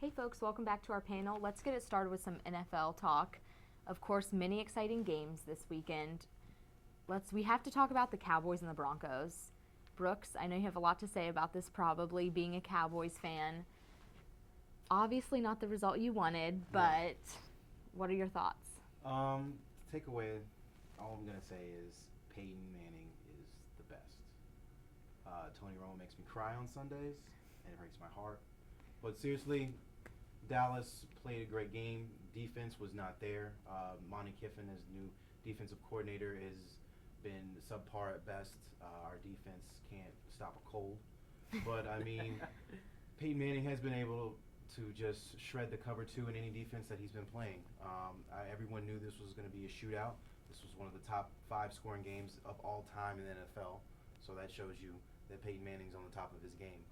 Hey folks, welcome back to our panel. Let's get it started with some NFL talk. Of course, many exciting games this weekend. We have to talk about the Cowboys and the Broncos. Brooks, I know you have a lot to say about this, probably being a Cowboys fan. Obviously not the result you wanted, but what are your thoughts? Takeaway, all I'm going to say is Peyton Manning is the best. Tony Romo makes me cry on Sundays, and it breaks my heart. But seriously, Dallas played a great game. Defense was not there. Monty Kiffin, as new defensive coordinator, has been subpar at best. Our defense can't stop a cold. But, I mean, Peyton Manning has been able to just shred the cover two in any defense that he's been playing. Everyone knew this was going to be a shootout. This was one of the top 5 scoring games of all time in the NFL. So that shows you that Peyton Manning's on the top of his game.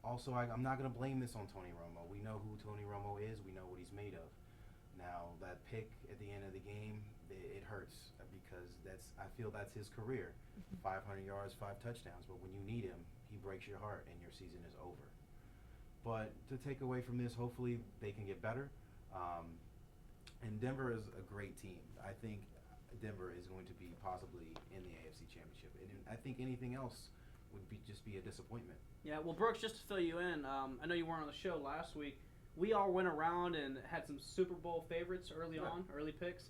Also, I'm not going to blame this on Tony Romo. We know who Tony Romo is. We know what he's made of. Now, that pick at the end of the game, it hurts because I feel that's his career. 500 yards, 5 touchdowns. But when you need him, he breaks your heart and your season is over. But to take away from this, hopefully they can get better. And Denver is a great team. I think Denver is going to be possibly in the AFC Championship. And I think anything else would just be a disappointment. Yeah, well, Brooks, just to fill you in, I know you weren't on the show last week. We all went around and had some Super Bowl favorites early on, early picks,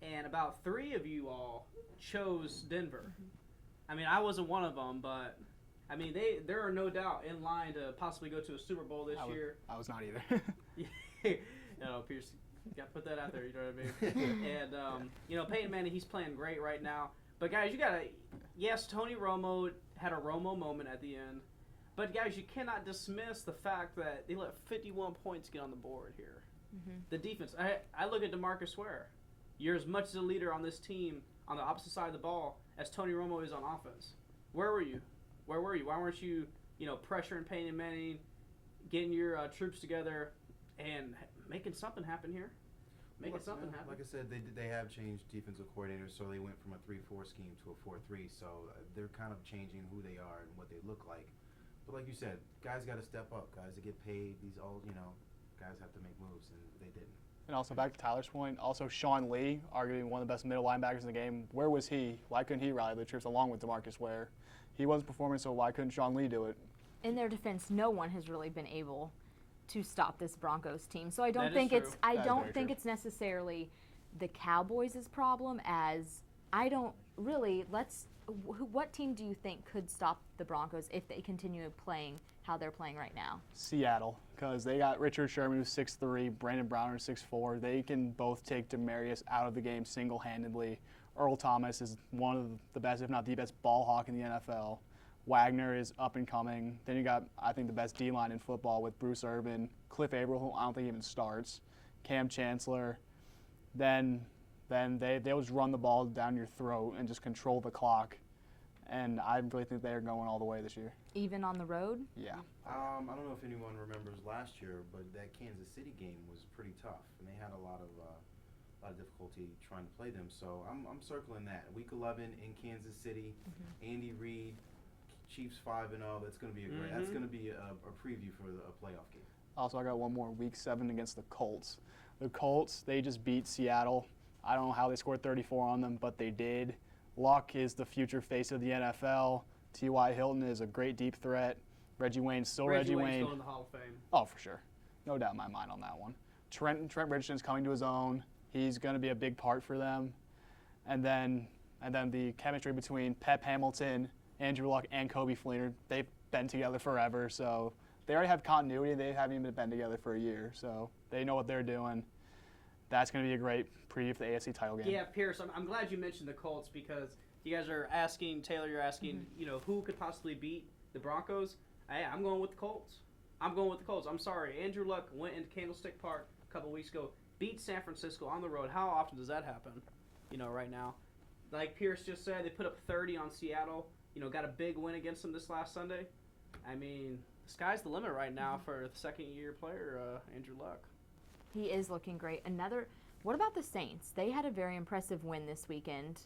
and about 3 of you all chose Denver. I mean, I wasn't one of them, but I mean, there are no doubt in line to possibly go to a Super Bowl this year. I was not either. Pierce, you got to put that out there. You know what I mean? And Peyton Manning, he's playing great right now. But guys, yes, Tony Romo had a Romo moment at the end. But guys, you cannot dismiss the fact that they let 51 points get on the board here. The defense. I look at DeMarcus Ware. You're as much as a leader on this team on the opposite side of the ball as Tony Romo is on offense. Where were you? Why weren't you, pressuring Peyton Manning, getting your troops together, and making something happen here? Like I said, they have changed defensive coordinators, so they went from a 3-4 scheme to a 4-3. So they're kind of changing who they are and what they look like. But like you said, guys got to step up. Guys that get paid, guys have to make moves, and they didn't. And also back to Tyler's point, also Sean Lee, arguably one of the best middle linebackers in the game. Where was he? Why couldn't he rally the troops along with DeMarcus Ware? He wasn't performing, so why couldn't Sean Lee do it? In their defense, no one has really been able to stop this Broncos team. So I don't think it's necessarily the Cowboys' problem, as what team do you think could stop the Broncos if they continue playing how they're playing right now? Seattle, because they got Richard Sherman, who's 6'3", Brandon Browner, 6'4". They can both take Demaryius out of the game single-handedly. Earl Thomas is one of the best, if not the best, ball hawk in the NFL. Wagner is up and coming. Then you got, I think, the best D-line in football with Bruce Irvin, Cliff Averill, who I don't think even starts, Cam Chancellor. Then they'll just run the ball down your throat and just control the clock. And I really think they're going all the way this year. Even on the road? Yeah. I don't know if anyone remembers last year, but that Kansas City game was pretty tough, and they had a lot of difficulty trying to play them. So I'm circling that. Week 11 in Kansas City, Andy Reid, Chiefs 5-0. That's going to be That's going to be a preview for a playoff game. Also, I got one more. Week 7 against the Colts. The Colts, they just beat Seattle. I don't know how they scored 34 on them, but they did. Luck is the future face of the NFL. T.Y. Hilton is a great deep threat. Reggie Wayne's still Reggie Wayne. Still in the Hall of Fame. Oh, for sure. No doubt in my mind on that one. Trent Richardson's coming to his own. He's going to be a big part for them. And then the chemistry between Pep Hamilton, Andrew Luck, and Coby Fleener, they've been together forever. So they already have continuity. They haven't even been together for a year. So they know what they're doing. That's going to be a great preview for the AFC title game. Yeah, Pierce, I'm glad you mentioned the Colts, because you guys are asking, Taylor, you're asking, who could possibly beat the Broncos? Hey, I'm going with the Colts. I'm sorry. Andrew Luck went into Candlestick Park a couple weeks ago, beat San Francisco on the road. How often does that happen, right now? Like Pierce just said, they put up 30 on Seattle, got a big win against them this last Sunday. I mean, the sky's the limit right now for the second-year player, Andrew Luck. He is looking great. What about the Saints? They had a very impressive win this weekend.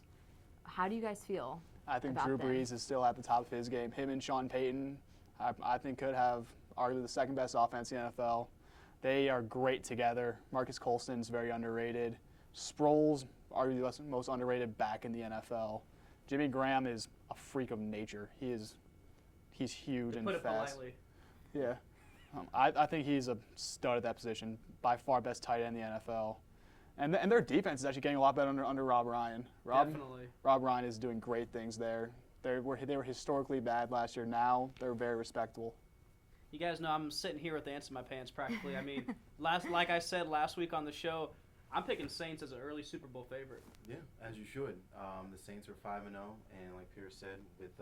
How do you guys feel? I think Drew Brees is still at the top of his game. Him and Sean Payton, I think, could have arguably the second best offense in the NFL. They are great together. Marcus Colston's very underrated. Sproles, arguably the most underrated back in the NFL. Jimmy Graham is a freak of nature. He's huge To and put it fast. politely. Yeah. I think he's a stud at that position, by far best tight end in the NFL. And their defense is actually getting a lot better under Rob Ryan. Definitely. Rob Ryan is doing great things there. They were historically bad last year. Now they're very respectable. You guys know I'm sitting here with the ants in my pants practically. I mean, like I said last week on the show, I'm picking Saints as an early Super Bowl favorite. Yeah, as you should. The Saints are 5-0, and like Pierce said, with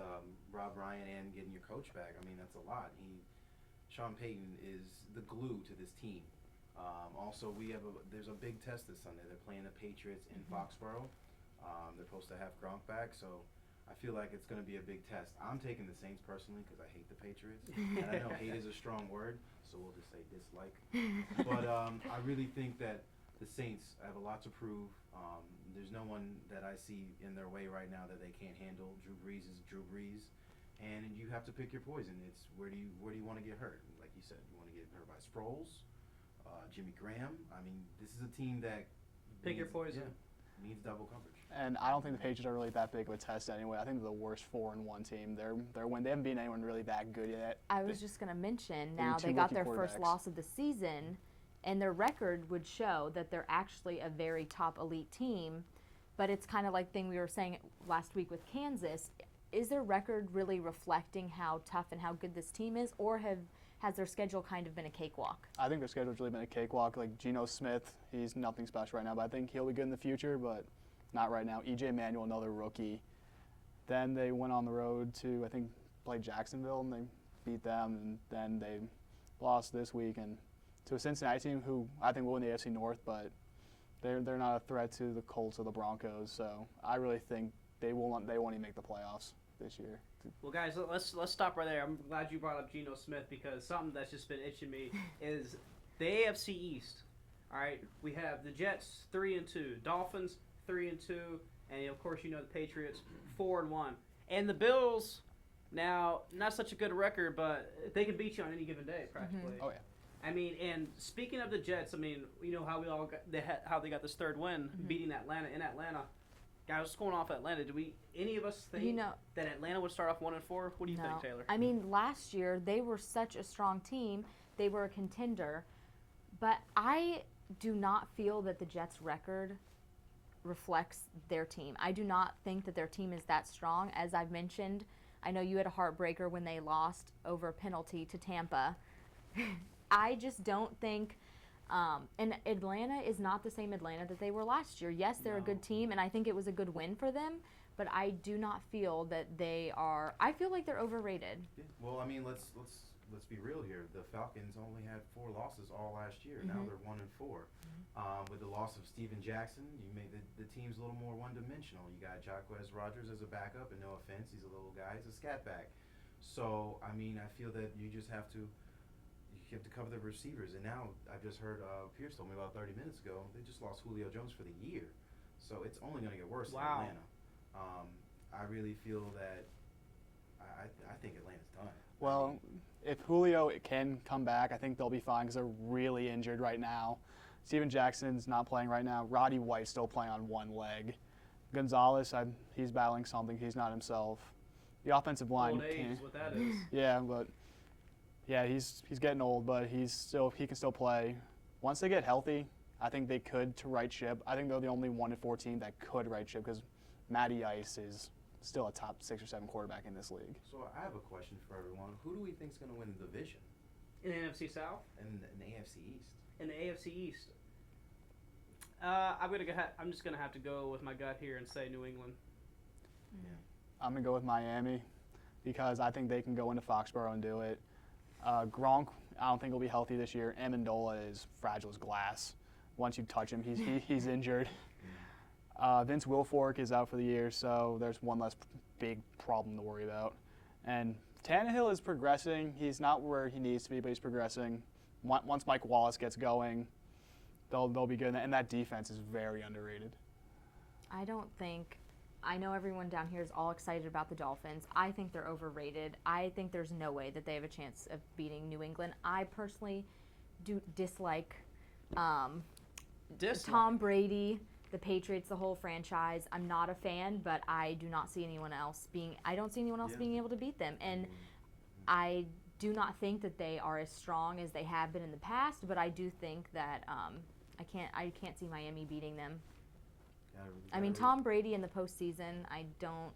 Rob Ryan and getting your coach back, I mean that's a lot. Sean Payton is the glue to this team. Also, there's a big test this Sunday. They're playing the Patriots in Foxborough. They're supposed to have Gronk back, so I feel like it's going to be a big test. I'm taking the Saints personally because I hate the Patriots, and I know hate is a strong word, so we'll just say dislike. But I really think that the Saints have a lot to prove. There's no one that I see in their way right now that they can't handle. Drew Brees is Drew Brees, and you have to pick your poison. It's where do you want to get hurt? Like you said, you want to get hurt by Sproles, Jimmy Graham. I mean, this is a team that Pick your poison. Yeah, needs double coverage. And I don't think the Patriots are really that big of a test anyway. I think they're the worst 4-1 team. They haven't beaten anyone really that good yet. I was just going to mention, They need now two they got rookie their first quarterbacks. loss of the season, and their record would show that they're actually a very top elite team. But it's kind of like thing we were saying last week with Kansas. Is their record really reflecting how tough and how good this team is, or has their schedule kind of been a cakewalk? I think their schedule's really been a cakewalk. Like Geno Smith, he's nothing special right now, but I think he'll be good in the future, but not right now. E.J. Manuel, another rookie. Then they went on the road to, I think, play Jacksonville, and they beat them, and then they lost this week and to a Cincinnati team who I think will win the AFC North, but they're not a threat to the Colts or the Broncos. So I really think they won't even make the playoffs this year. Well, guys, let's stop right there. I'm glad you brought up Geno Smith because something that's just been itching me is the AFC East. All right, we have the Jets 3-2, Dolphins 3-2, and of course you know the Patriots 4-1, and the Bills. Now, not such a good record, but they can beat you on any given day practically. Oh yeah. I mean, and speaking of the Jets, I mean, you know how how they got this third win, beating Atlanta in Atlanta. Guys, what's going off Atlanta? Do any of us think that Atlanta would start off 1-4? What do you think, Taylor? I mean, last year they were such a strong team; they were a contender. But I do not feel that the Jets' record reflects their team. I do not think that their team is that strong. As I've mentioned, I know you had a heartbreaker when they lost over a penalty to Tampa. I just don't think, and Atlanta is not the same Atlanta that they were last year. Yes, they're a good team, and I think it was a good win for them, but I do not feel that they are. I feel like they're overrated. Yeah. Well, I mean, let's be real here. The Falcons only had 4 losses all last year. Now they're 1-4. With the loss of Steven Jackson, you made the team's a little more one-dimensional. You got Jacquez Rodgers as a backup, and no offense, he's a little guy. He's a scat back. So, I mean, I feel that you just have to cover the receivers. And now I've just heard Pierce told me about 30 minutes ago, they just lost Julio Jones for the year. So it's only going to get worse in Atlanta. I really feel that I think Atlanta's done. Well, if Julio can come back, I think they'll be fine because they're really injured right now. Steven Jackson's not playing right now. Roddy White's still playing on one leg. Gonzalez, he's battling something. He's not himself. The offensive line. Old age is what that is. Yeah, but he's getting old, but he can still play. Once they get healthy, I think they could to right ship. I think they're the only 1-4 team that could right ship because Matty Ice is still a top 6 or 7 quarterback in this league. So I have a question for everyone. Who do we think is going to win the division? In the NFC South? In the AFC East? In the AFC East. I'm just gonna have to go with my gut here and say New England. Yeah. I'm going to go with Miami because I think they can go into Foxborough and do it. Gronk, I don't think he'll be healthy this year. Amendola is fragile as glass. Once you touch him, he's injured. Vince Wilfork is out for the year, so there's one less big problem to worry about. And Tannehill is progressing. He's not where he needs to be, but he's progressing. Once Mike Wallace gets going, they'll be good. And that defense is very underrated. I don't think I know everyone down here is all excited about the Dolphins. I think they're overrated. I think there's no way that they have a chance of beating New England. I personally do dislike Tom Brady, the Patriots, the whole franchise. I'm not a fan, but I do not see anyone else being. I don't see anyone else being able to beat them, and I do not think that they are as strong as they have been in the past. But I do think that I can't see Miami beating them. I mean, Tom Brady in the postseason, I don't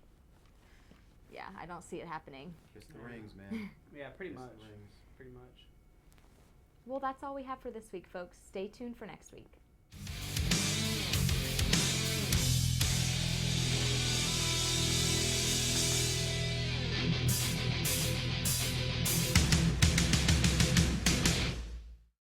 see it happening. Kiss the rings, man. Yeah, pretty Kiss much. the rings. Pretty much. Well, that's all we have for this week, folks. Stay tuned for next week.